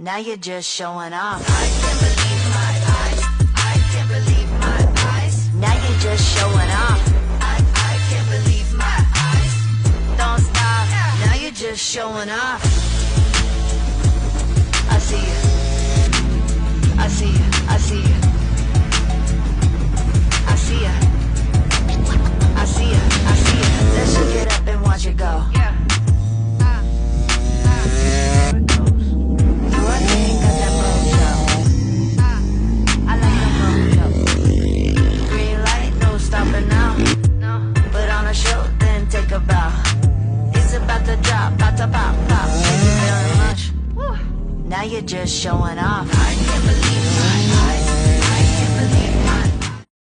Now you're just showing off. I can't believe my eyes. I can't believe my eyes. Now you're just showing off. I can't believe my eyes. Don't stop. Now you're just showing off. I see you. I see you. I see you. I see you. I see you. I see you. Let's just get up and watch it go. Yeah. Now you're just showing off.